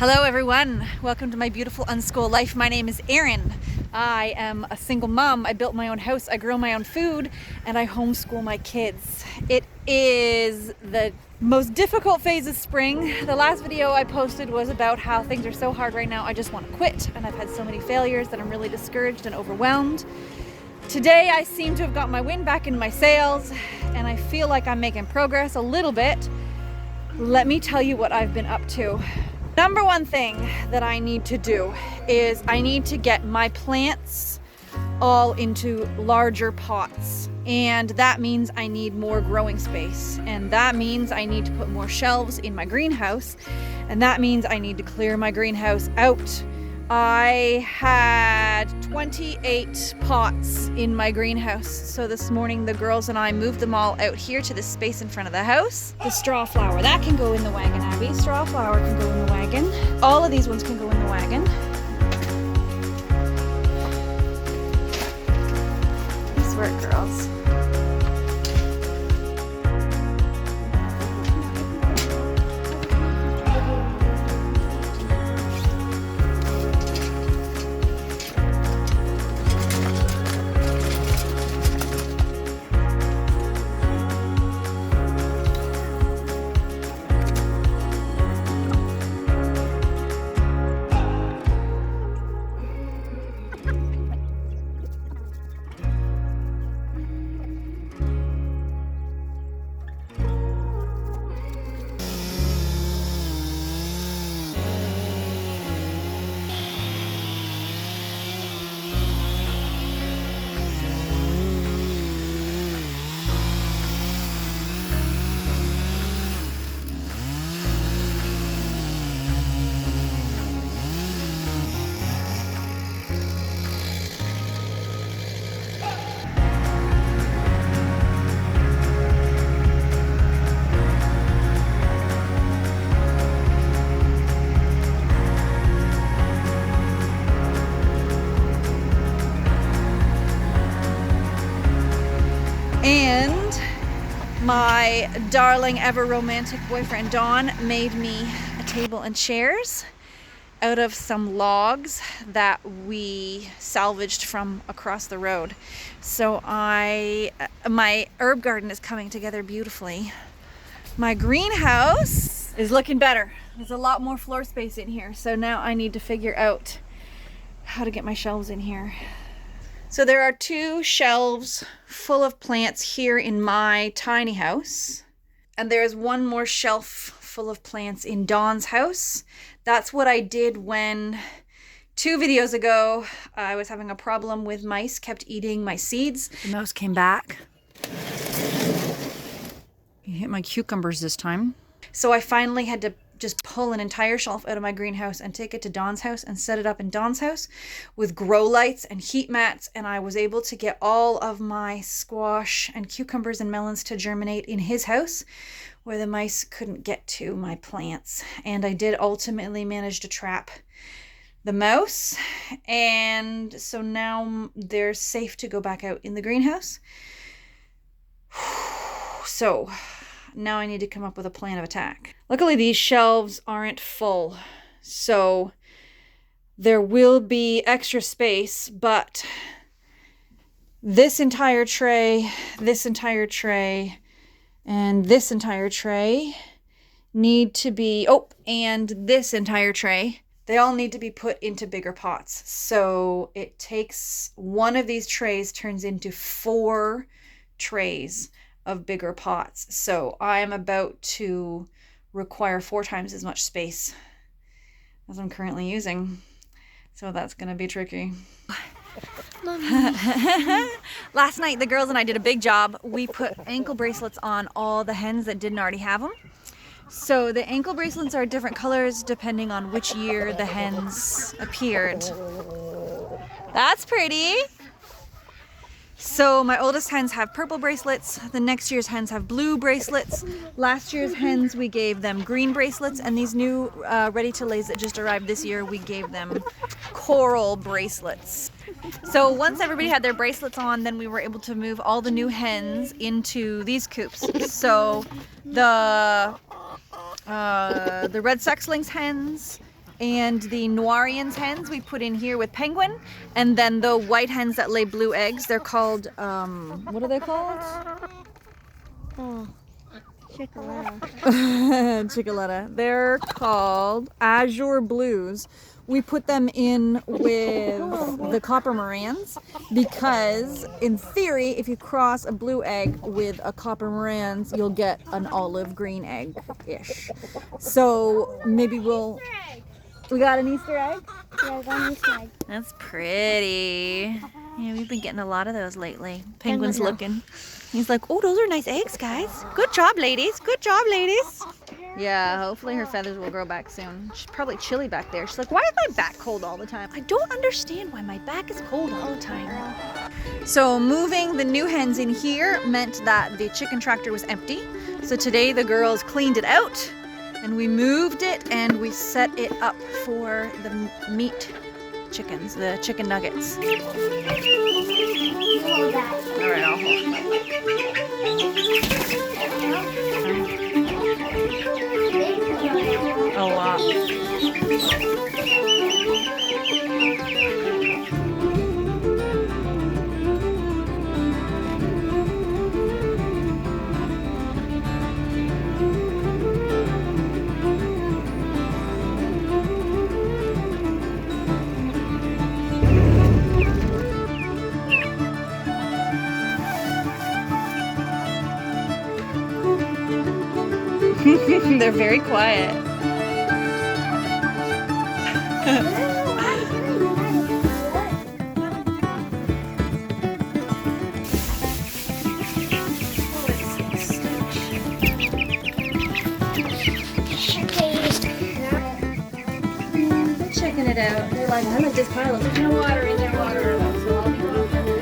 Hello everyone, welcome to my beautiful unschool life. My name is Erin. I am a single mom. I built my own house, I grow my own food, and I homeschool my kids. It is the most difficult phase of spring. The last video I posted was about how things are so hard right now, I just want to quit, and I've had so many failures that I'm really discouraged and overwhelmed. Today I seem to have got my wind back in my sails, and I feel like I'm making progress a little bit. Let me tell you what I've been up to. Number one thing that I need to do is I need to get my plants all into larger pots, and that means I need more growing space, and that means I need to put more shelves in my greenhouse, and that means I need to clear my greenhouse out. I had 28 pots in my greenhouse, so this morning the girls and I moved them all out here to the space in front of the house. The straw flower, that can go in the wagon, Abby. Straw flower can go in the wagon. All of these ones can go in the wagon. Nice work, girls. And my darling, ever romantic boyfriend Don made me a table and chairs out of some logs that we salvaged from across the road. So my herb garden is coming together beautifully. My greenhouse is looking better. There's a lot more floor space in here. So now I need to figure out how to get my shelves in here. So there are 2 shelves full of plants here in my tiny house. And there's 1 more shelf full of plants in Dawn's house. That's what I did when 2 videos ago I was having a problem with mice kept eating my seeds. The mouse came back. He hit my cucumbers this time. So I finally had to just pull an entire shelf out of my greenhouse and take it to Dawn's house and set it up in Dawn's house with grow lights and heat mats, and I was able to get all of my squash and cucumbers and melons to germinate in his house where the mice couldn't get to my plants. And I did ultimately manage to trap the mouse, and so now they're safe to go back out in the greenhouse. So now I need to come up with a plan of attack. Luckily, these shelves aren't full, so there will be extra space, but this entire tray, and this entire tray need to be, and this entire tray, they all need to be put into bigger pots. So it takes one of these trays turns into 4 trays of bigger pots. So I am about to require 4 times as much space as I'm currently using. So that's gonna be tricky. Last night the girls and I did a big job. We put ankle bracelets on all the hens that didn't already have them. So the ankle bracelets are different colors depending on which year the hens appeared. That's pretty. So my oldest hens have purple bracelets, the next year's hens have blue bracelets, last year's hens we gave them green bracelets, and these new ready-to-lays that just arrived this year, we gave them coral bracelets. So once everybody had their bracelets on, then we were able to move all the new hens into these coops. So the red sex lynx hens And the Noirians hens we put in here with Penguin. And then the white hens that lay blue eggs, they're called, what are they called? Oh, Chicoletta. Chicoletta. They're called Azure Blues. We put them in with the Copper Morans because, in theory, if you cross a blue egg with a Copper Morans, you'll get an olive green egg-ish. So maybe we got an Easter egg? Yeah, I got an Easter egg. That's pretty. Yeah, we've been getting a lot of those lately. Penguin's looking. He's like, oh, those are nice eggs, guys. Good job, ladies. Good job, ladies. Yeah, hopefully her feathers will grow back soon. She's probably chilly back there. She's like, why is my back cold all the time? I don't understand why my back is cold all the time. So moving the new hens in here meant that the chicken tractor was empty. So today the girls cleaned it out and we moved it and we set it up for the meat chickens, the chicken nuggets. All right, I'll hold it. A lot. They're very quiet. They're checking it out. They're like, I like this pile. There's no water in there, water. So I'll be going for a minute.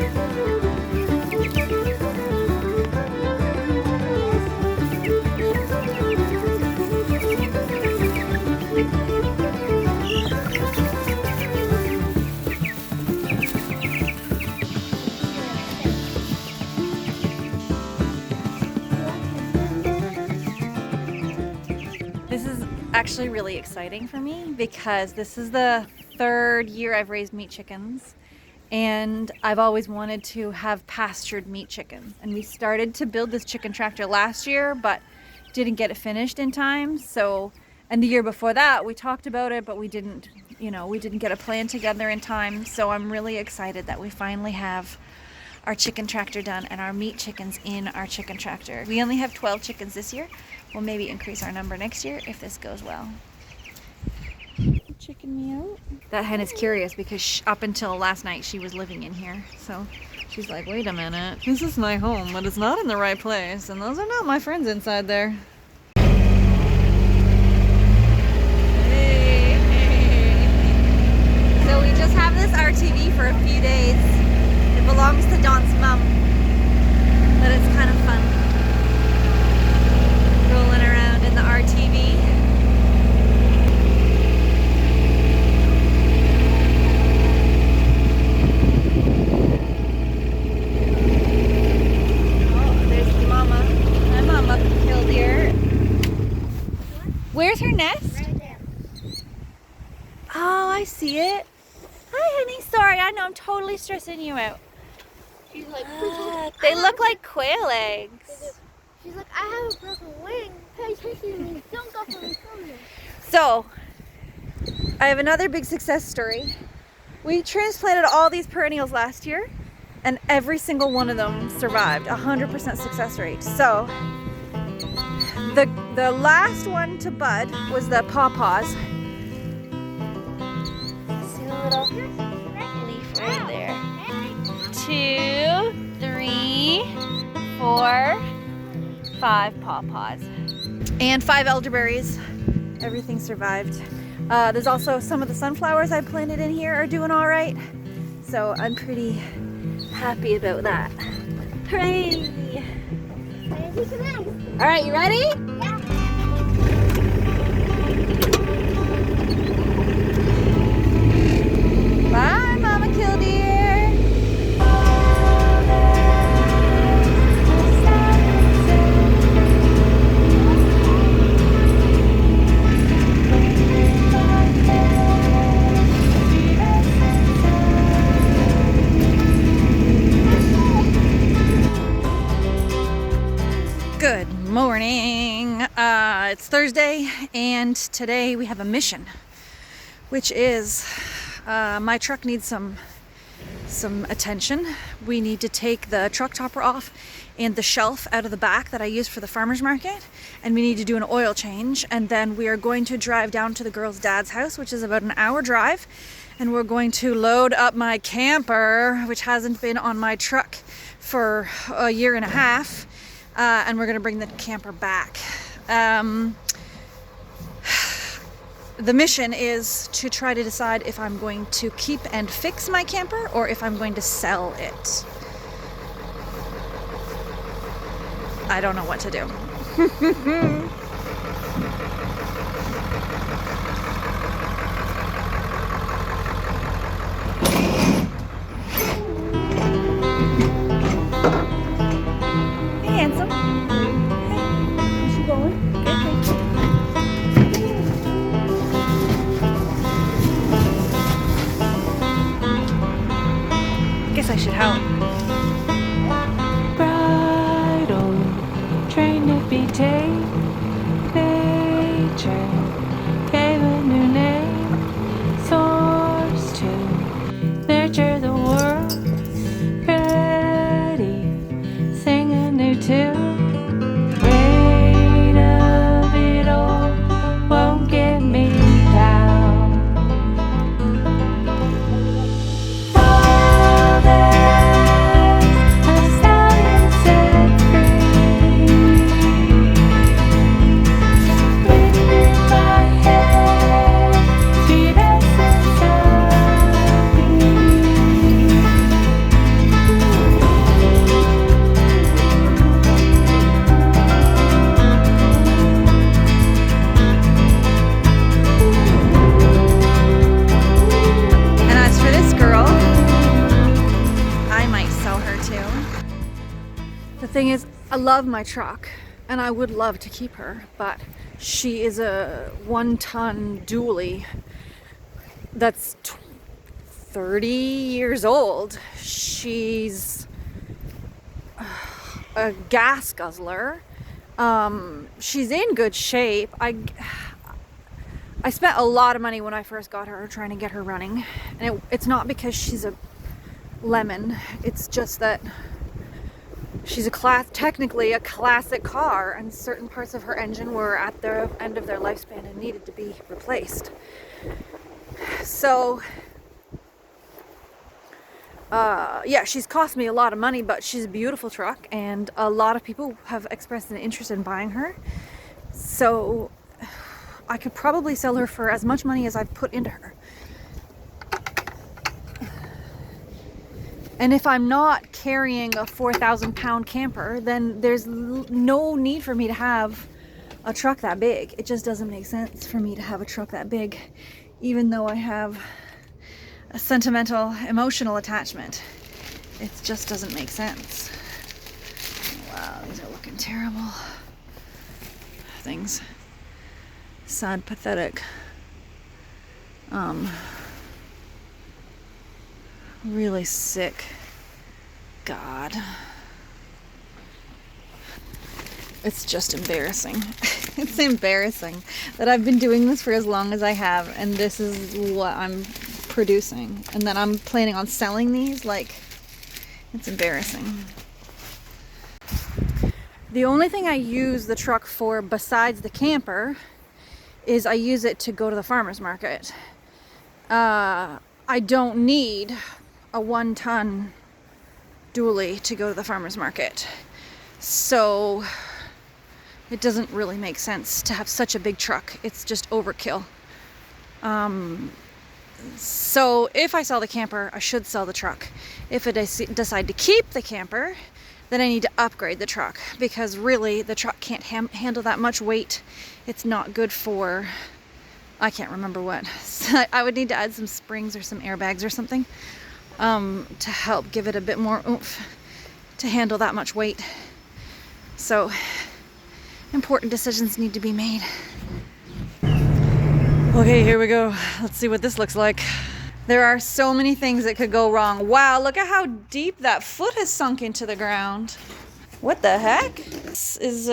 This is actually really exciting for me because this is the third year I've raised meat chickens and I've always wanted to have pastured meat chickens. And we started to build this chicken tractor last year but didn't get it finished in time. So, and the year before that we talked about it but we didn't get a plan together in time. So I'm really excited that we finally have our chicken tractor done and our meat chickens in our chicken tractor. We only have 12 chickens this year. We'll maybe increase our number next year if this goes well. Chicken me out. That hen is curious because up until last night she was living in here. So she's like, wait a minute. This is my home, but it's not in the right place. And those are not my friends inside there. Hey. So we just have this RTV for a few days. It belongs to Don's mom. But it's kind of fun. Rolling around in the RTV. Oh, there's the mama. Hi, Mama Killdeer. Where's her nest? Right there. Oh, I see it. Hi, honey. Sorry, I know I'm totally stressing you out. She's like, They look like quail eggs. she's like, I have a broken wing. Pay attention to me. Don't go for me. So, I have another big success story. We transplanted all these perennials last year, and every single one of them survived, 100% success rate. So, the last one to bud was the pawpaws. See the little leaf right there. 2, 3, 4, 5 pawpaws. And 5 elderberries. Everything survived. There's also some of the sunflowers I planted in here are doing all right. So I'm pretty happy about that. Hooray! All right, you ready? Yeah. Bye, Mama Killdeer. It's Thursday, and today we have a mission, which is my truck needs some attention. We need to take the truck topper off and the shelf out of the back that I use for the farmer's market, and we need to do an oil change, and then we are going to drive down to the girl's dad's house, which is about an hour drive, and we're going to load up my camper, which hasn't been on my truck for a year and a half, and we're going to bring the camper back. The mission is to try to decide if I'm going to keep and fix my camper or if I'm going to sell it. I don't know what to do. Hey, handsome. Hey, how's she going? Good. I should help. Bridle, trained to be tame. Nature gave a new name. Source to nurture the world. Ready, sing a new tune. Weight of it all won't get me down. The thing is, I love my truck and I would love to keep her, but she is a 1-ton dually that's 30 years old. She's a gas guzzler. She's in good shape. I spent a lot of money when I first got her trying to get her running, and it's not because she's a lemon, it's just that she's technically a classic car, and certain parts of her engine were at the end of their lifespan and needed to be replaced. So, yeah, she's cost me a lot of money, but she's a beautiful truck, and a lot of people have expressed an interest in buying her. So, I could probably sell her for as much money as I've put into her. And if I'm not carrying a 4,000-pound camper, then there's no need for me to have a truck that big. It just doesn't make sense for me to have a truck that big, even though I have a sentimental, emotional attachment. It just doesn't make sense. Wow, these are looking terrible. Things. Sad, pathetic. Really sick. God. It's just embarrassing. It's embarrassing that I've been doing this for as long as I have, and this is what I'm producing. And then I'm planning on selling these. Like, it's embarrassing. The only thing I use the truck for besides the camper is I use it to go to the farmer's market. I don't need a 1-ton dually to go to the farmer's market. So it doesn't really make sense to have such a big truck. It's just overkill. So if I sell the camper, I should sell the truck. If I decide to keep the camper, then I need to upgrade the truck, because really the truck can't handle that much weight. It's not good for, I can't remember what. So I would need to add some springs or some airbags or something to help give it a bit more oomph to handle that much weight. So important decisions need to be made. Okay, here we go. Let's see what this looks like. There are so many things that could go wrong. Wow, look at how deep that foot has sunk into the ground. What the heck? This is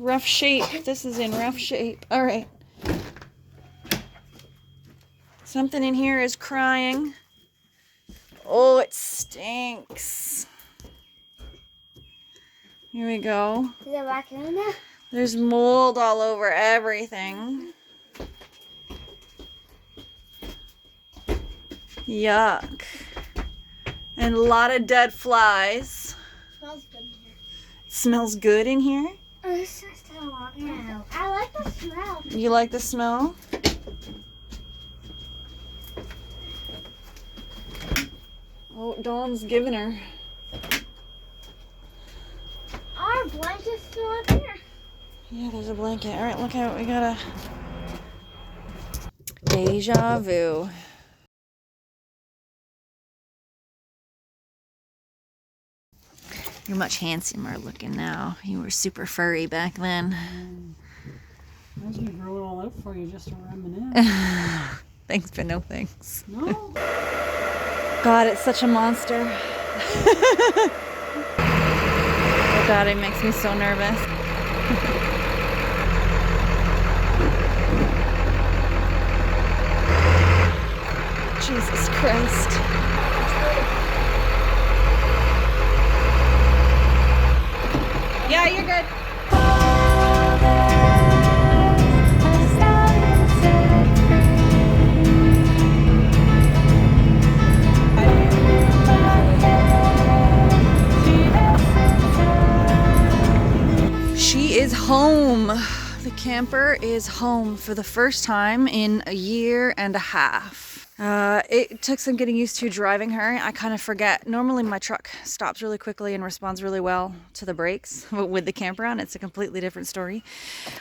Rough shape. This is in rough shape. All right. Something in here is crying. Oh, it stinks. Here we go. Is there raccoon in there? There's mold all over everything. Yuck. And a lot of dead flies. Smells good in here. It smells good in here? It's just a lot now. I like the smell. You like the smell? Oh, Dawn's giving her. Our blanket's still up here. Yeah, there's a blanket. All right, look out. We got a deja vu. You're much handsomer looking now. You were super furry back then. Imagine me grow it all out for you just to reminisce. Thanks, but no thanks. No. God, it's such a monster. Oh God, it makes me so nervous. Jesus Christ. Yeah, you're good. She is home. The camper is home for the first time in a year and a half. It took some getting used to driving her. I kind of forget. Normally my truck stops really quickly and responds really well to the brakes. But with the camper on, it's a completely different story.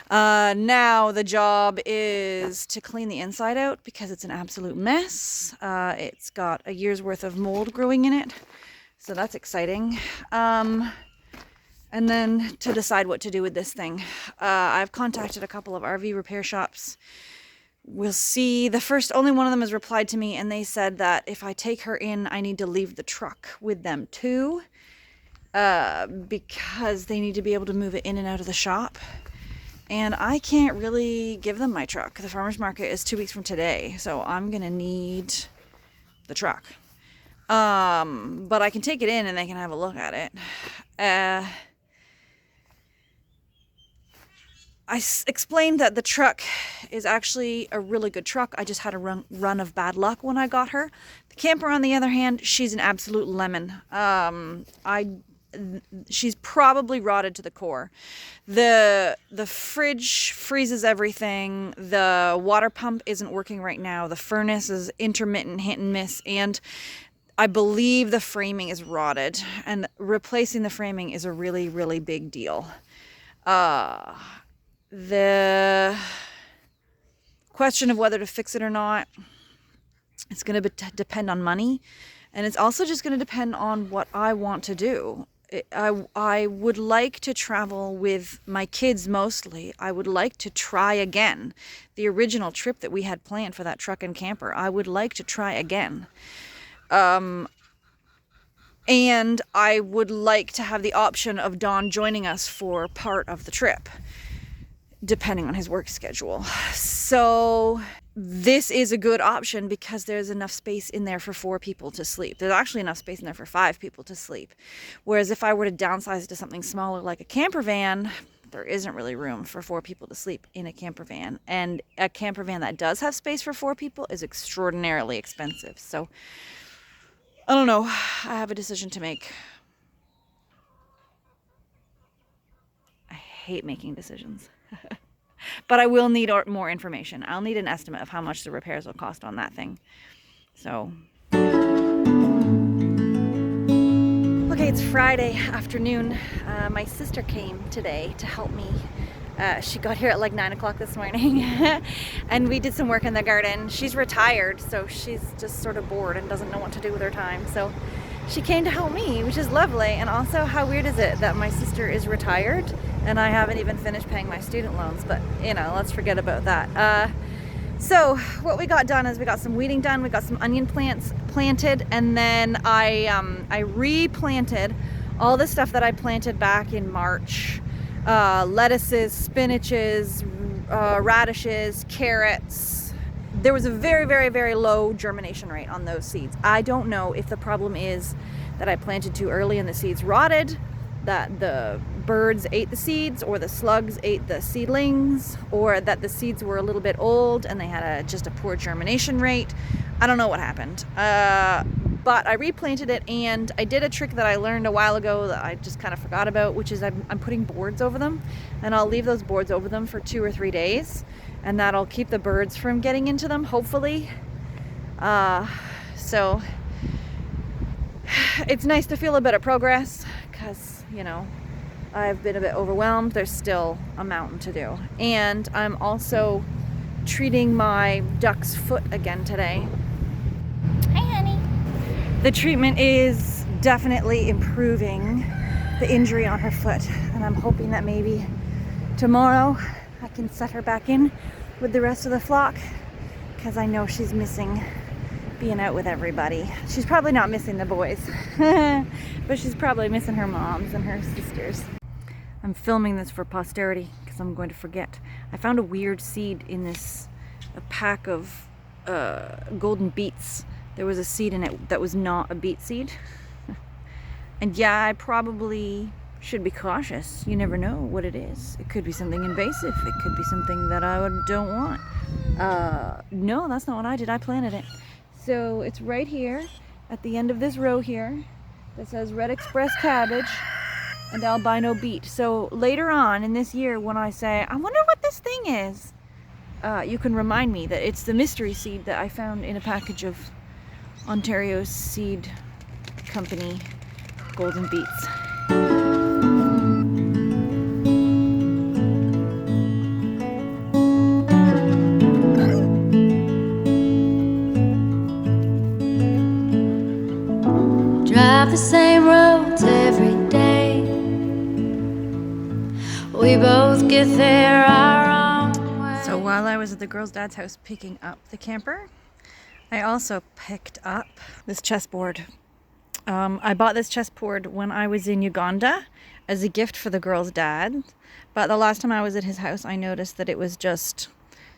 Now the job is to clean the inside out because it's an absolute mess. It's got a year's worth of mold growing in it. So that's exciting. And then to decide what to do with this thing. I've contacted a couple of RV repair shops. We'll see. Only one of them has replied to me, and they said that if I take her in, I need to leave the truck with them too, because they need to be able to move it in and out of the shop. And I can't really give them my truck. The farmer's market is 2 weeks from today, so I'm gonna need the truck. But I can take it in and they can have a look at it. I explained that the truck is actually a really good truck. I just had a run of bad luck when I got her. The camper, on the other hand, she's an absolute lemon. She's probably rotted to the core. The fridge freezes everything. The water pump isn't working right now. The furnace is intermittent hit and miss. And I believe the framing is rotted. And replacing the framing is a really, really big deal. The question of whether to fix it or not, it's going to depend on money, and it's also just going to depend on what I want to do. I would like to travel with my kids mostly. I would like to try again. The original trip that we had planned for that truck and camper, I would like to try again. And I would like to have the option of Don joining us for part of the trip, depending on his work schedule. So this is a good option because there's enough space in there for 4 people to sleep. There's actually enough space in there for 5 people to sleep. Whereas if I were to downsize to something smaller like a camper van, there isn't really room for 4 people to sleep in a camper van. And a camper van that does have space for 4 people is extraordinarily expensive. So I don't know. I have a decision to make. I hate making decisions. But I will need more information. I'll need an estimate of how much the repairs will cost on that thing. So, okay, it's Friday afternoon. My sister came today to help me. She got here at like 9 o'clock this morning and we did some work in the garden. She's retired, so she's just sort of bored and doesn't know what to do with her time. So she came to help me, which is lovely. And also, how weird is it that my sister is retired and I haven't even finished paying my student loans? But you know, let's forget about that. So what we got done is we got some weeding done. We got some onion plants planted, and then I replanted all the stuff that I planted back in March. lettuces, spinaches, radishes, carrots. There was a very, very, very low germination rate on those seeds. I don't know if the problem is that I planted too early and the seeds rotted, that the birds ate the seeds, or the slugs ate the seedlings, or that the seeds were a little bit old and they had just a poor germination rate. I don't know what happened. But I replanted it, and I did a trick that I learned a while ago that I just kind of forgot about, which is I'm putting boards over them, and I'll leave those boards over them for 2 or 3 days, and that'll keep the birds from getting into them, hopefully. So it's nice to feel a bit of progress, because, you know, I've been a bit overwhelmed. There's still a mountain to do. And I'm also treating my duck's foot again today. Hi, honey. The treatment is definitely improving the injury on her foot, and I'm hoping that maybe tomorrow I can set her back in with the rest of the flock, because I know she's missing being out with everybody. She's probably not missing the boys, but she's probably missing her moms and her sisters. I'm filming this for posterity because I'm going to forget. I found a weird seed in a pack of golden beets. There was a seed in it that was not a beet seed. And yeah, I probably should be cautious. You never know what it is. It could be something invasive. It could be something that I don't want. No, that's not what I did. I planted it. So it's right here at the end of this row here that says Red Express cabbage and albino beet. So later on in this year, when I say, I wonder what this thing is, you can remind me that it's the mystery seed that I found in a package of Ontario Seed Company golden beets. Drive the same roads every day. We both get there our own way. So while I was at the girl's dad's house picking up the camper, I also picked up this chessboard. I bought this chessboard when I was in Uganda as a gift for the girl's dad. But the last time I was at his house, I noticed that it was just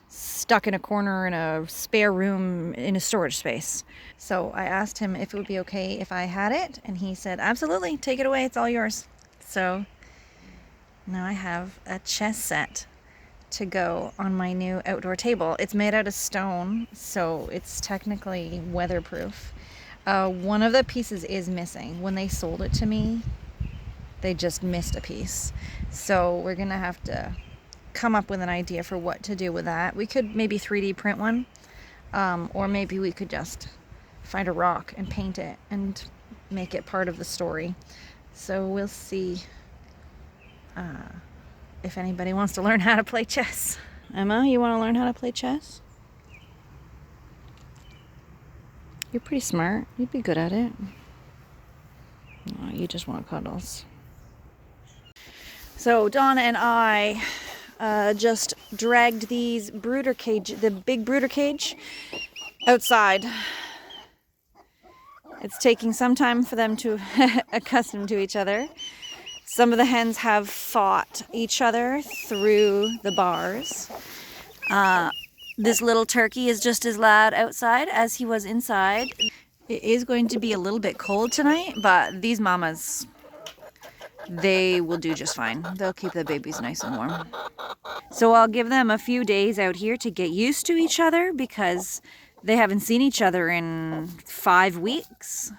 stuck in a corner in a spare room in a storage space. So I asked him if it would be okay if I had it, and he said, absolutely, take it away, it's all yours. So now I have a chess set to go on my new outdoor table. It's made out of stone, so it's technically weatherproof. One of the pieces is missing. When they sold it to me, they just missed a piece. So we're gonna have to come up with an idea for what to do with that. We could maybe 3D print one, or maybe we could just find a rock and paint it and make it part of the story. So we'll see if anybody wants to learn how to play chess. Emma, you want to learn how to play chess? You're pretty smart. You'd be good at it. Oh, you just want cuddles. So Donna and I just dragged these brooder cage, the big brooder cage, outside. It's taking some time for them to accustom to each other. Some of the hens have fought each other through the bars. This little turkey is just as loud outside as he was inside. It is going to be a little bit cold tonight, but these mamas, they will do just fine. They'll keep the babies nice and warm. So I'll give them a few days out here to get used to each other, because they haven't seen each other in 5 weeks.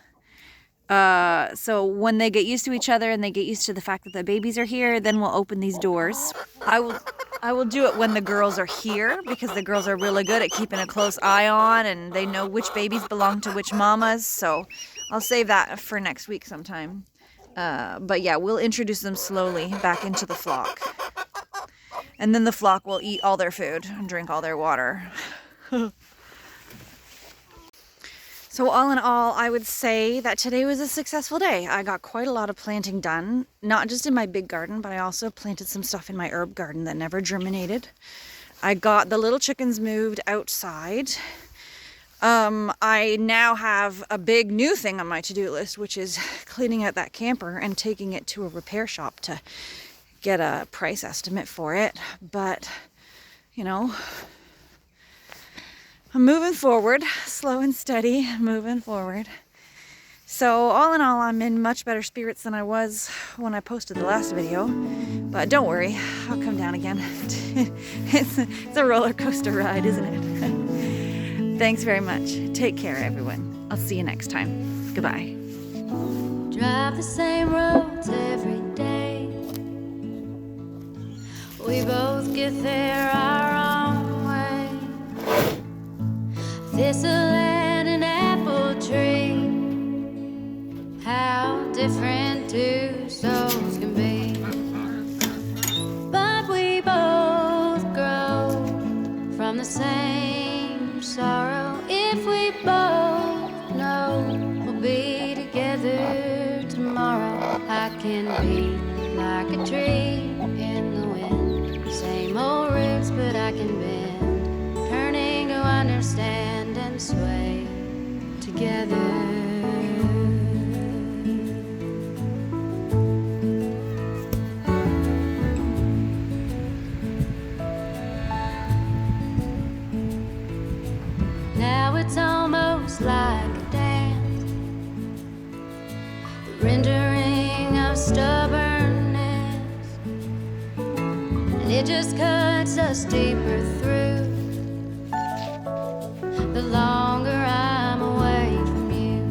So when they get used to each other and they get used to the fact that the babies are here, then we'll open these doors. I will do it when the girls are here, because the girls are really good at keeping a close eye on, and they know which babies belong to which mamas. So I'll save that for next week sometime. But yeah, we'll introduce them slowly back into the flock. And then the flock will eat all their food and drink all their water. So all in all, I would say that today was a successful day. I got quite a lot of planting done, not just in my big garden, but I also planted some stuff in my herb garden that never germinated. I got the little chickens moved outside. I now have a big new thing on my to-do list, which is cleaning out that camper and taking it to a repair shop to get a price estimate for it, but you know, I'm moving forward, slow and steady, moving forward. So all in all, I'm in much better spirits than I was when I posted the last video, but don't worry, I'll come down again. It's a roller coaster ride, isn't it? Thanks very much. Take care, everyone. I'll see you next time. Goodbye. Drive the same roads every day. We both get there our own way. Thistle and an apple tree. How different two souls can be. But we both grow from the same sorrow. If we both know we'll be together tomorrow, I can be like a tree in the wind. Same old roots, but I can bend, turning to understand and sway together. Now it's almost like a dance, the rendering of stubbornness, and it just cuts us deeper through the longer I'm away from you.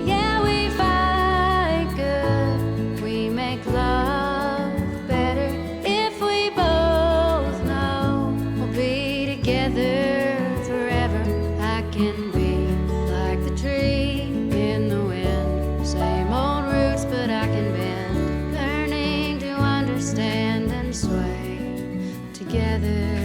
Yeah, we fight good, we make love better. If we both know we'll be together forever, I can be like the tree in the wind. Same old roots, but I can bend, learning to understand and sway together.